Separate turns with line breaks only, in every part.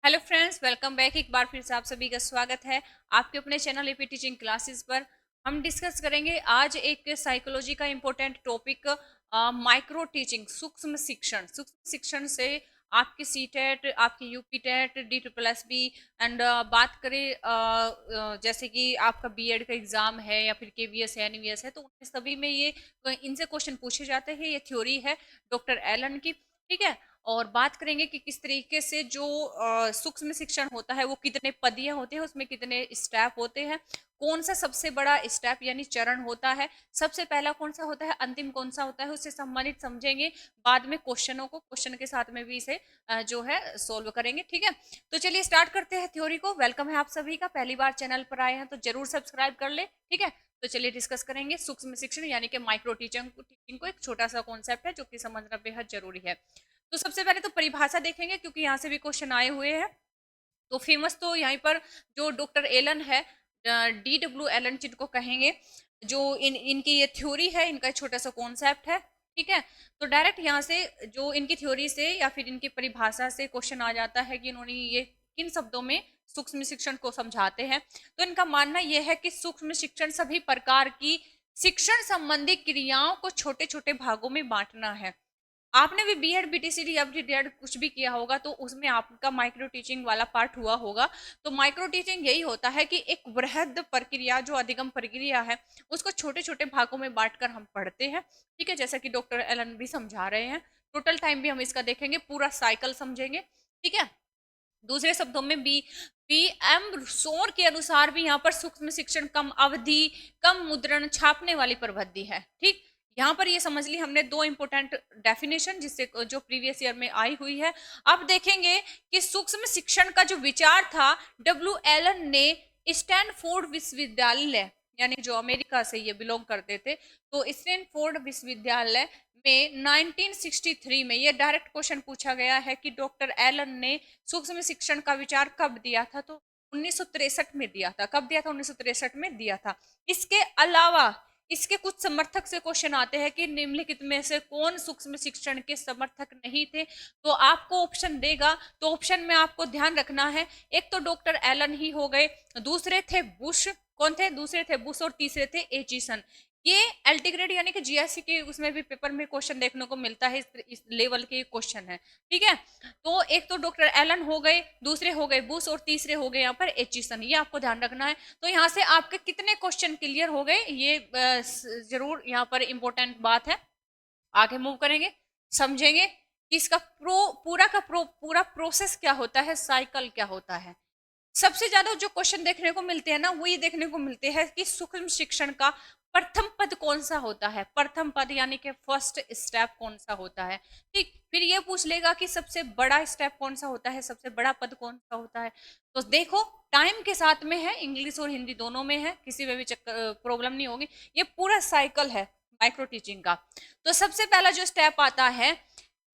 Hello friends, welcome back. एक बार फिर से आप सभी का स्वागत है आपके अपने चैनल एपी टीचिंग क्लासेस पर। हम डिस्कस करेंगे आज एक साइकोलॉजी का इम्पोर्टेंट टॉपिक, माइक्रो टीचिंग, सूक्ष्म शिक्षण से आपकी सी टेट, आपकी यूपी टेट, D++B एंड बात करें जैसे कि आपका बीएड का एग्जाम है या फिर केवीएस है, एनवीएस है, तो उनमें सभी में ये इनसे क्वेश्चन पूछे जाते हैं। ये थ्योरी है डॉक्टर एलन की, ठीक है। और बात करेंगे कि किस तरीके से जो सूक्ष्म शिक्षण होता है वो कितने पदीय होते हैं, उसमें कितने स्टेप होते हैं, कौन सा सबसे बड़ा स्टेप यानी चरण होता है, सबसे पहला कौन सा होता है, अंतिम कौन सा होता है, उससे संबंधित समझेंगे। बाद में क्वेश्चन के साथ में भी इसे जो है सोल्व करेंगे, ठीक है। तो चलिए स्टार्ट करते हैं थ्योरी को। वेलकम है आप सभी का, पहली बार चैनल पर आए हैं तो जरूर सब्सक्राइब कर ले, ठीक है। तो चलिए डिस्कस करेंगे सूक्ष्म शिक्षण यानी कि माइक्रो टीचिंग को। एक छोटा सा कॉन्सेप्ट है जो कि समझना बेहद जरूरी है। तो सबसे पहले तो परिभाषा देखेंगे क्योंकि यहाँ से भी क्वेश्चन आए हुए हैं। तो फेमस तो यहीं पर जो डॉक्टर एलन है, D W एलन जिनको कहेंगे, जो इनकी ये थ्योरी है, इनका एक छोटा सा कॉन्सेप्ट है, ठीक है। तो डायरेक्ट यहाँ से जो इनकी थ्योरी से या फिर इनकी परिभाषा से क्वेश्चन आ जाता है कि इन्होंने ये किन शब्दों में सूक्ष्म शिक्षण को समझाते हैं। तो इनका मानना यह है कि सूक्ष्म शिक्षण सभी प्रकार की शिक्षण संबंधी क्रियाओं को छोटे छोटे भागों में बांटना है। आपने भी बीएड बीटीसी या बीएड कुछ भी किया होगा तो उसमें आपका माइक्रो टीचिंग वाला पार्ट हुआ होगा। तो माइक्रो टीचिंग यही होता है कि एक बृहद प्रक्रिया जो अधिगम प्रक्रिया है उसको छोटे छोटे भागों में बांटकर हम पढ़ते हैं, ठीक है। जैसा कि डॉक्टर एलन भी समझा रहे हैं। टोटल टाइम भी हम इसका देखेंगे, पूरा साइकिल समझेंगे, ठीक है। दूसरे शब्दों में बी एम सोर के अनुसार भी यहाँ पर सूक्ष्म शिक्षण कम अवधि, कम मुद्रण, छापने वाली प्रवृत्ति है, ठीक। यहाँ पर ये समझ ली हमने दो इंपोर्टेंट डेफिनेशन जिससे जो प्रीवियस ईयर में आई हुई है। अब देखेंगे कि सूक्ष्म शिक्षण का जो विचार था, W एलन ने स्टैनफोर्ड विश्वविद्यालय यानी जो अमेरिका से ये बिलोंग करते थे, तो स्टैनफोर्ड विश्वविद्यालय में 1963 में ये डायरेक्ट क्वेश्चन पूछा गया है कि डॉक्टर एलन ने सूक्ष्म शिक्षण का विचार कब दिया था। तो 1963 में दिया था। कब दिया था? 1963 में दिया था। इसके अलावा इसके कुछ समर्थक से क्वेश्चन आते हैं कि निम्नलिखित में से कौन सूक्ष्म शिक्षण के समर्थक नहीं थे। तो आपको ऑप्शन देगा, तो ऑप्शन में आपको ध्यान रखना है, एक तो डॉक्टर एलन ही हो गए, दूसरे थे बुश। कौन थे? दूसरे थे बुश और तीसरे थे एचिसन। ये एल्टीग्रेड यानी कि जीएससी के उसमें भी पेपर में क्वेश्चन देखने को मिलता है, इस लेवल के क्वेश्चन है, ठीक है। तो एक तो डॉक्टर एलन हो गए, दूसरे हो गए बुश और तीसरे हो गए यहाँ पर एचिसन। ये आपको ध्यान रखना है। तो यहाँ से आपके कितने क्वेश्चन क्लियर हो गए, ये जरूर यहाँ पर इंपॉर्टेंट बात है। आगे मूव करेंगे, समझेंगे कि इसका पूरा प्रोसेस क्या होता है, साइकिल क्या होता है। सबसे ज्यादा जो क्वेश्चन देखने को मिलते हैं ना, वो ये देखने को मिलते हैं कि सूक्ष्म शिक्षण का प्रथम पद कौन सा होता है, प्रथम पद यानी कि फर्स्ट स्टेप कौन सा होता है, ठीक। फिर ये पूछ लेगा कि सबसे बड़ा स्टेप कौन सा होता है, सबसे बड़ा पद कौन सा होता है। तो देखो, टाइम के साथ में है, इंग्लिश और हिंदी दोनों में है, किसी में भी प्रॉब्लम नहीं होगी। ये पूरा साइकिल है माइक्रो टीचिंग का। तो सबसे पहला जो स्टेप आता है,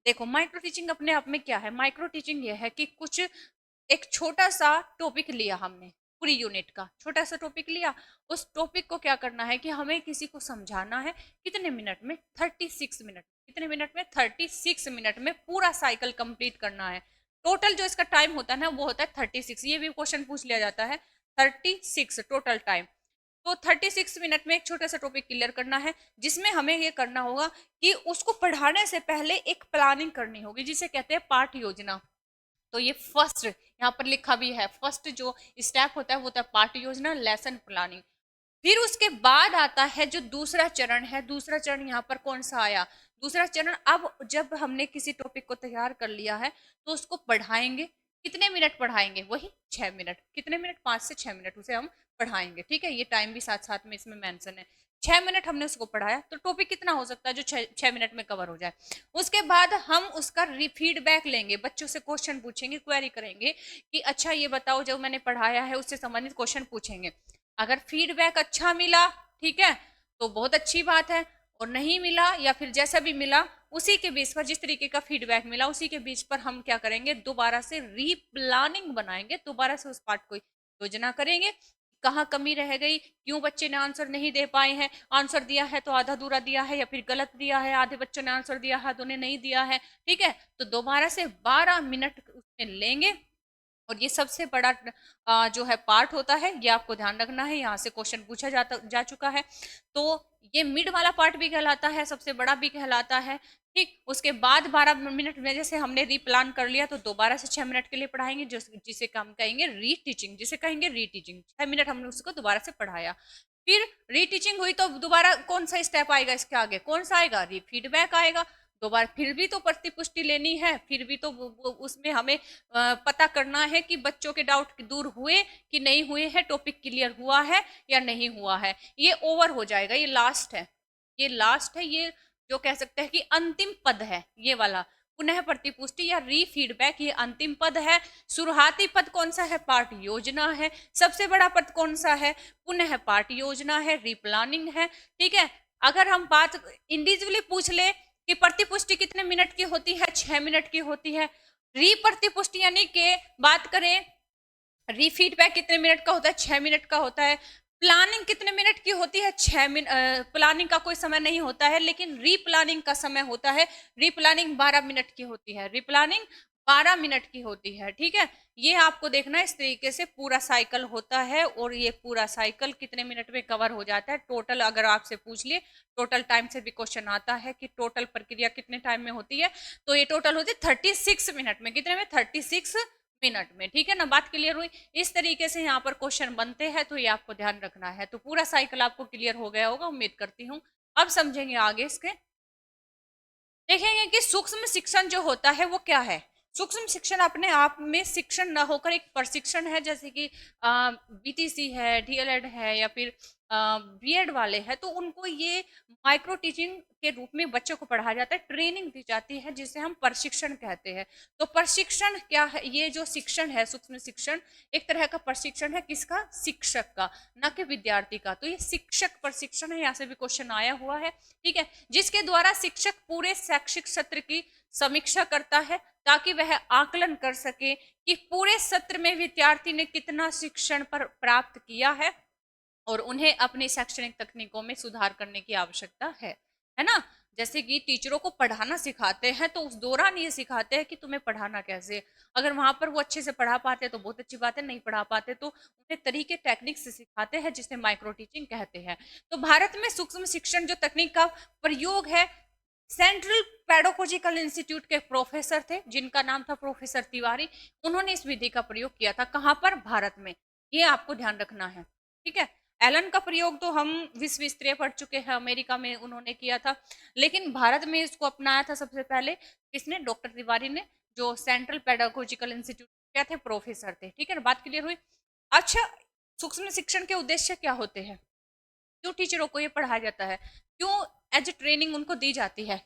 देखो माइक्रो टीचिंग अपने आप में क्या है। माइक्रो टीचिंग ये है कि कुछ एक छोटा सा टॉपिक लिया हमने, पूरी यूनिट का छोटा सा टॉपिक लिया, उस टॉपिक को क्या करना है कि हमें किसी को समझाना है। कितने मिनट में? 36 मिनट। कितने मिनट में? 36 मिनट में पूरा साइकिल कंप्लीट करना है। टोटल जो इसका टाइम होता है ना, वो होता है 36। ये भी क्वेश्चन पूछ लिया जाता है, 36 टोटल टाइम। तो 36 मिनट में एक छोटा सा टॉपिक क्लियर करना है, जिसमें हमें ये करना होगा कि उसको पढ़ाने से पहले एक प्लानिंग करनी होगी, जिसे कहते हैं पाठ योजना। तो ये फर्स्ट यहाँ पर लिखा भी है, फर्स्ट जो स्टेप होता है वो होता है पाठ योजना, लेसन प्लानिंग। फिर उसके बाद आता है जो दूसरा चरण है। दूसरा चरण यहाँ पर कौन सा आया? दूसरा चरण, अब जब हमने किसी टॉपिक को तैयार कर लिया है तो उसको पढ़ाएंगे। कितने मिनट पढ़ाएंगे? वही 6 मिनट। कितने मिनट? 5 से 6 मिनट उसे हम पढ़ाएंगे, ठीक है। ये टाइम भी साथ साथ में इसमें मेंशन है। 6 मिनट हमने उसको पढ़ाया, तो टॉपिक कितना हो सकता है जो 6 मिनट में कवर हो जाए। उसके बाद हम उसका फीडबैक लेंगे, बच्चों से क्वेश्चन पूछेंगे, क्वेरी करेंगे कि अच्छा ये बताओ जो मैंने पढ़ाया है उससे संबंधित क्वेश्चन पूछेंगे। अगर फीडबैक अच्छा मिला, ठीक है, तो बहुत अच्छी बात है। और नहीं मिला या फिर जैसा भी मिला, उसी के बेस पर, जिस तरीके का फीडबैक मिला उसी के बीच पर हम क्या करेंगे, दोबारा से रीप्लानिंग बनाएंगे, दोबारा से उस पार्ट को योजना करेंगे। कहाँ कमी रह गई, क्यों बच्चे ने आंसर नहीं दे पाए हैं, आंसर दिया है तो आधा अधूरा दिया है या फिर गलत दिया है, आधे बच्चों ने आंसर दिया है तो उन्हें नहीं दिया है, ठीक है। तो दोबारा से 12 मिनट उसमें लेंगे, और ये सबसे बड़ा जो है पार्ट होता है, ये आपको ध्यान रखना है, यहाँ से क्वेश्चन पूछा जा चुका है। तो ये मिड वाला पार्ट भी कहलाता है, सबसे बड़ा भी कहलाता है। ठीक, उसके बाद 12 मिनट में जैसे हमने रीप्लान कर लिया तो दोबारा से 6 मिनट के लिए पढ़ाएंगे, जिसे हम कहेंगे रीटीचिंग, जिसे कहेंगे रीटीचिंग। 6 मिनट हमने उसको दोबारा से पढ़ाया, फिर रीटीचिंग हुई तो दोबारा कौन सा स्टेप आएगा इसके आगे, कौन सा आएगा, री फीडबैक आएगा। दोबारा फिर भी तो प्रतिपुष्टि लेनी है, फिर भी तो उसमें हमें पता करना है कि बच्चों के डाउट दूर हुए कि नहीं हुए हैं, टॉपिक क्लियर हुआ है या नहीं हुआ है। ये ओवर हो जाएगा, ये लास्ट है, ये लास्ट है, ये जो कह सकते हैं कि अंतिम पद है ये वाला। पुनः प्रतिपुष्टि या री फीडबैक ये अंतिम पद है। शुरुआती पद कौन सा है, पाठ योजना है। सबसे बड़ा पद कौन सा है, पुनः पाठ योजना है, रीप्लानिंग है। ठीक है, अगर हम बात इंडिविजुअली पूछ ले कि प्रतिपुष्टि कितने मिनट की होती है, 6 मिनट की होती है। री प्रतिपुष्टि यानी कि बात करें, री फीडबैक कितने मिनट का होता है, 6 मिनट का होता है। प्लानिंग कितने मिनट की होती है, 6 मिनट। प्लानिंग का कोई समय नहीं होता है, लेकिन री प्लानिंग का समय होता है। री प्लानिंग 12 मिनट की होती है, री प्लानिंग 12 मिनट की होती है। ठीक है, ये आपको देखना है, इस तरीके से पूरा साइकिल होता है, और ये पूरा साइकिल कितने मिनट में कवर हो जाता है टोटल। अगर आपसे पूछ लिए टोटल टाइम से भी क्वेश्चन आता है कि टोटल प्रक्रिया कितने टाइम में होती है, तो ये टोटल होती है 36 मिनट में। कितने में, 36 मिनट में। ठीक है ना, बात क्लियर हुई। इस तरीके से यहाँ पर क्वेश्चन बनते हैं, तो ये आपको ध्यान रखना है। तो पूरा साइकिल आपको क्लियर हो गया होगा, उम्मीद करती हूँ। अब समझेंगे आगे इसके, देखेंगे कि सूक्ष्म शिक्षण जो होता है वो क्या है। सूक्ष्म शिक्षण अपने आप में शिक्षण न होकर एक प्रशिक्षण है, जैसे कि बीटीसी है, डीएलएड है, या फिर बीएड वाले हैं, तो उनको ये माइक्रो टीचिंग के रूप में बच्चों को पढ़ाया जाता है, ट्रेनिंग दी जाती है, जिसे हम प्रशिक्षण कहते हैं। तो प्रशिक्षण क्या है, ये जो शिक्षण है सूक्ष्म शिक्षण, एक तरह का प्रशिक्षण है, किसका, शिक्षक का, न कि विद्यार्थी का। तो ये शिक्षक प्रशिक्षण है, यहाँ से भी क्वेश्चन आया हुआ है। ठीक है, जिसके द्वारा शिक्षक पूरे शैक्षिक सत्र की समीक्षा करता है, ताकि वह आकलन कर सके कि पूरे सत्र में विद्यार्थी ने कितना शिक्षण पर प्राप्त किया है, और उन्हें अपनी शैक्षणिक तकनीकों में सुधार करने की आवश्यकता है ना। जैसे कि टीचरों को पढ़ाना सिखाते हैं, तो उस दौरान ये सिखाते हैं कि तुम्हें पढ़ाना कैसे। अगर वहां पर वो अच्छे से पढ़ा पाते तो बहुत अच्छी बात है, नहीं पढ़ा पाते तो उन्हें तरीके टेक्निक से सिखाते हैं, जिसे माइक्रो टीचिंग कहते हैं। तो भारत में सूक्ष्म शिक्षण जो तकनीक का प्रयोग है, सेंट्रल पेडोलॉजिकल इंस्टीट्यूट के प्रोफेसर थे, जिनका नाम था प्रोफेसर तिवारी। उन्होंने इस विधि का प्रयोग किया था, कहां पर, भारत में। ये आपको ध्यान रखना है। ठीक है, एलन का प्रयोग तो हम विश्व स्तरीय पढ़ चुके हैं, अमेरिका में उन्होंने किया था, लेकिन भारत में इसको अपनाया था सबसे पहले किसने, डॉक्टर तिवारी ने, जो सेंट्रल पेडागोजिकल इंस्टीट्यूट क्या थे, प्रोफेसर थे। ठीक है ना, बात क्लियर हुई। अच्छा, सूक्ष्म शिक्षण के उद्देश्य क्या होते हैं, क्यों टीचरों को ये पढ़ाया जाता है, क्यों एज ए ट्रेनिंग उनको दी जाती है।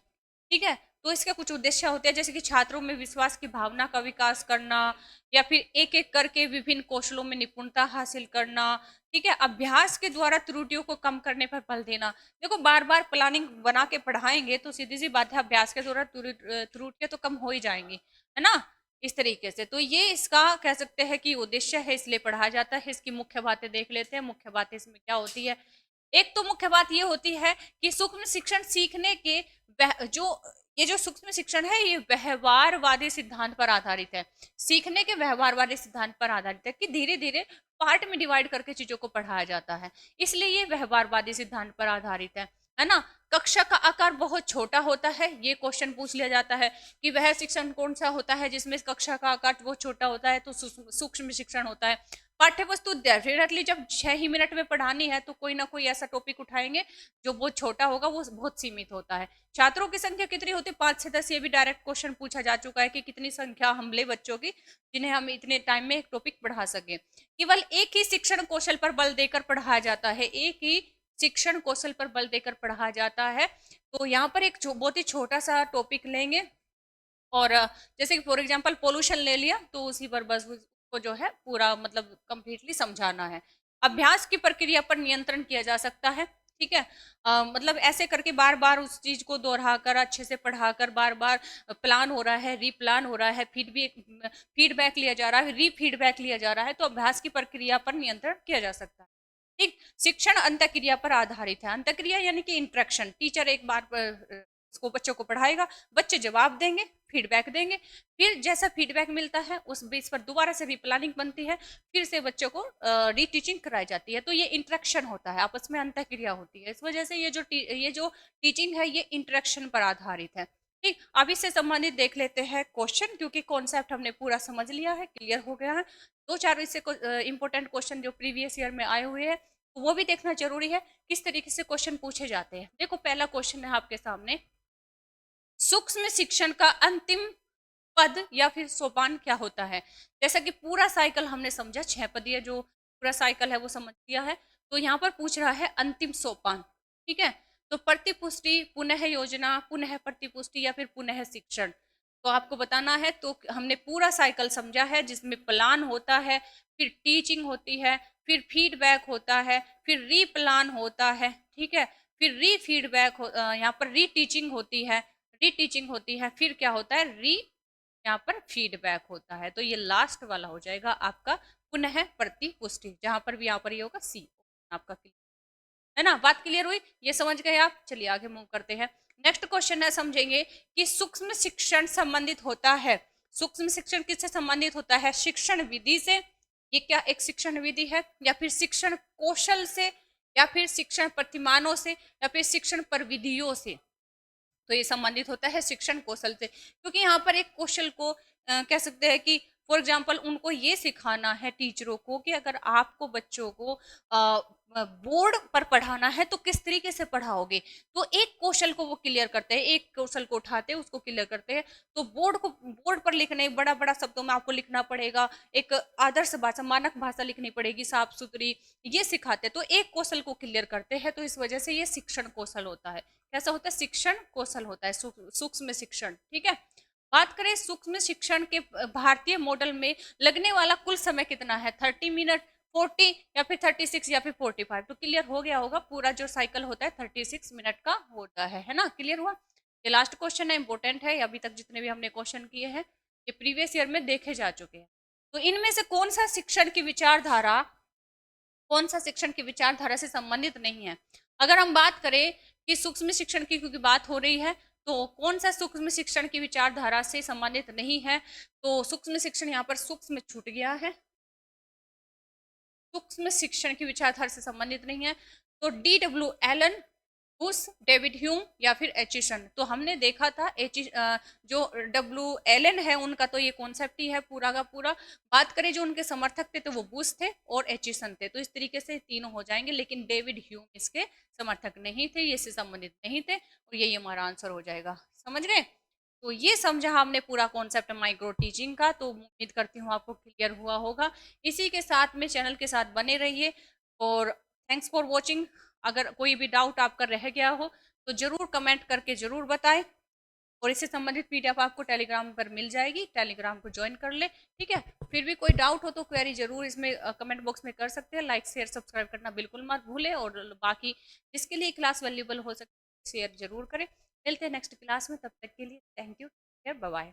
ठीक है, तो इसके कुछ उद्देश्य होते हैं, जैसे कि छात्रों में विश्वास की भावना का विकास करना, या फिर एक एक करके विभिन्न कौशलों में निपुणता हासिल करना। ठीक है, अभ्यास के द्वारा त्रुटियों को कम करने पर बल देना। देखो, बार बार प्लानिंग बना के पढ़ाएंगे तो सीधी सी बात है, अभ्यास के द्वारा त्रुटियां तो कम हो ही जाएंगी, है ना। इस तरीके से तो ये इसका कह सकते हैं कि उद्देश्य है, इसलिए पढ़ाया जाता है। इसकी मुख्य बातें देख लेते हैं, मुख्य बातें इसमें क्या होती है। एक तो मुख्य बात ये होती है कि सूक्ष्म शिक्षण सीखने के जो ये जो सूक्ष्म शिक्षण है, ये व्यवहारवादी सिद्धांत पर आधारित है। सीखने के व्यवहारवादी सिद्धांत पर आधारित है, कि धीरे धीरे पार्ट में डिवाइड करके चीजों को पढ़ाया जाता है, इसलिए ये व्यवहारवादी सिद्धांत पर आधारित है ना। कक्षा का आकार बहुत छोटा होता है, ये क्वेश्चन पूछ लिया जाता है कि वह शिक्षण कौन सा होता है जिसमें कक्षा का आकार बहुत छोटा होता है, तो सूक्ष्म शिक्षण होता है। पाठ्य वस्तु डेफिनेटली जब 6 ही मिनट में पढ़ानी है, तो कोई ना कोई ऐसा टॉपिक उठाएंगे जो बहुत छोटा होगा, वो बहुत सीमित होता है। छात्रों की संख्या कितनी होती है, 5 से 10। ये भी डायरेक्ट क्वेश्चन पूछा जा चुका है कि कितनी संख्या हम ले बच्चों की, जिन्हें हम इतने टाइम में एक टॉपिक पढ़ा सके। केवल एक ही शिक्षण कौशल पर बल देकर पढ़ाया जाता है, एक ही शिक्षण कौशल पर बल देकर पढ़ाया जाता है। तो यहाँ पर एक बहुत ही छोटा सा टॉपिक लेंगे, और जैसे कि फॉर एग्जांपल पोल्यूशन ले लिया, तो उसी पर बस उसको जो है पूरा मतलब कंप्लीटली समझाना है। अभ्यास की प्रक्रिया पर नियंत्रण किया जा सकता है। ठीक है, मतलब ऐसे करके बार बार उस चीज को दोहराकर, अच्छे से पढ़ाकर, बार बार प्लान हो रहा है, रीप्लान हो रहा है, फीडबैक लिया जा रहा है, री फीडबैक लिया जा रहा है, तो अभ्यास की प्रक्रिया पर नियंत्रण किया जा सकता है। ठीक, शिक्षण अंतःक्रिया पर आधारित है। अंतःक्रिया यानी कि इंटरेक्शन, टीचर एक बार उसको बच्चों को पढ़ाएगा, बच्चे जवाब देंगे, फीडबैक देंगे, फिर जैसा फीडबैक मिलता है उस बेस पर दोबारा से भी प्लानिंग बनती है, फिर से बच्चों को रीटीचिंग कराई जाती है। तो ये इंटरेक्शन होता है, आपस में अंतःक्रिया होती है। इस वजह से ये जो टीचिंग है ये इंटरेक्शन पर आधारित है। ठीक, अब इससे संबंधित देख लेते हैं क्वेश्चन, क्योंकि कॉन्सेप्ट हमने पूरा समझ लिया है, क्लियर हो गया है। दो चार इससे इंपॉर्टेंट क्वेश्चन जो प्रीवियस ईयर में आए हुए हैं तो वो भी देखना जरूरी है, किस तरीके से क्वेश्चन पूछे जाते हैं। देखो पहला क्वेश्चन है आपके सामने, सूक्ष्म शिक्षण का अंतिम पद या फिर सोपान क्या होता है। जैसा कि पूरा साइकिल हमने समझा, 6 पदीय जो पूरा साइकिल है वो समझ लिया है, तो यहाँ पर पूछ रहा है अंतिम सोपान। ठीक है, तो प्रतिपुष्टि, पुनः योजना, पुनः प्रतिपुष्टि या फिर पुनः शिक्षण, तो आपको बताना है। तो हमने पूरा साइकिल समझा है जिसमें प्लान होता है, फिर टीचिंग होती है, फिर फीडबैक होता है, फिर रीप्लान होता है, ठीक है, फिर री फीडबैक यहाँ पर रीटीचिंग होती है, रीटीचिंग होती है, फिर क्या होता है, री यहाँ पर फीडबैक होता है। तो ये लास्ट वाला हो जाएगा आपका पुनः प्रतिपुष्टि, जहां पर भी यहाँ पर ये होगा सी आपका। है ना, बात क्लियर हुई, ये समझ गए आप। चलिए आगे मूव करते हैं। नेक्स्ट क्वेश्चन है, समझेंगे कि सूक्ष्म शिक्षण संबंधित होता है, सूक्ष्म शिक्षण किससे संबंधित होता है, शिक्षण विधि से, ये क्या एक शिक्षण विधि है, या फिर शिक्षण कौशल से, या फिर शिक्षण प्रतिमानों से, या फिर शिक्षण प्रविधियों से। तो ये संबंधित होता है शिक्षण कौशल से, क्योंकि यहाँ पर एक कौशल को कह सकते हैं कि फॉर एग्जाम्पल उनको ये सिखाना है टीचरों को कि अगर आपको बच्चों को बोर्ड पर पढ़ाना है तो किस तरीके से पढ़ाओगे। तो एक कौशल को वो क्लियर करते हैं, एक कौशल को उठाते हैं, उसको क्लियर करते हैं। तो बोर्ड पर लिखने, बड़ा बड़ा शब्दों में आपको लिखना पड़ेगा, एक आदर्श भाषा, मानक भाषा लिखनी पड़ेगी, साफ सुथरी, ये सिखाते हैं। तो एक कौशल को क्लियर करते हैं, तो इस वजह से ये शिक्षण कौशल होता है। कैसा होता है, शिक्षण कौशल होता है, सूक्ष्म शिक्षण। ठीक है, बात करें सूक्ष्म शिक्षण के भारतीय मॉडल में लगने वाला कुल समय कितना है, 30 मिनट, 40 या फिर 36 या फिर 45। तो क्लियर हो गया होगा, पूरा जो साइकिल होता है 36 मिनट का होता है ना, क्लियर हुआ। ये लास्ट क्वेश्चन है, इंपॉर्टेंट है, अभी तक जितने भी हमने क्वेश्चन किए हैं ये प्रीवियस ईयर में देखे जा चुके हैं। तो इनमें से कौन सा शिक्षण की विचारधारा, कौन सा शिक्षण की विचारधारा से संबंधित नहीं है। अगर हम बात करें कि सूक्ष्म शिक्षण की क्योंकि बात हो रही है, तो कौन सा सूक्ष्म शिक्षण की विचारधारा से संबंधित नहीं है, तो सूक्ष्म शिक्षण यहाँ पर सूक्ष्म छूट गया है, सूक्ष्म शिक्षण की विचारधारा से संबंधित नहीं है। तो D.W. Elon, Bush, David Hume या फिर एचिसन। तो हमने देखा था जो W. एलन है उनका तो ये कॉन्सेप्ट ही है पूरा का पूरा। बात करें जो उनके समर्थक थे तो वो बुश थे और एचिसन थे। तो इस तरीके से तीनों हो जाएंगे, लेकिन डेविड ह्यूम इसके समर्थक नहीं थे, ये इससे संबंधित नहीं थे, और यही हमारा आंसर हो जाएगा। समझ गए, तो ये समझा हमने पूरा कॉन्सेप्ट माइक्रो टीचिंग का। तो उम्मीद करती हूँ आपको क्लियर हुआ होगा। इसी के साथ में चैनल के साथ बने रहिए, और थैंक्स फॉर वॉचिंग। अगर कोई भी डाउट आपका रह गया हो तो जरूर कमेंट करके जरूर बताएं, और इससे संबंधित पीडीएफ आपको टेलीग्राम पर मिल जाएगी, टेलीग्राम को ज्वाइन कर ले। ठीक है, फिर भी कोई डाउट हो तो क्वेरी जरूर इसमें कमेंट बॉक्स में कर सकते हैं। लाइक शेयर सब्सक्राइब करना बिल्कुल मत भूले, और बाकी जिसके लिए क्लास वैल्यूबल हो सकती है शेयर जरूर करें। मिलते हैं नेक्स्ट क्लास में, तब तक के लिए थैंक यू, बाय बाय।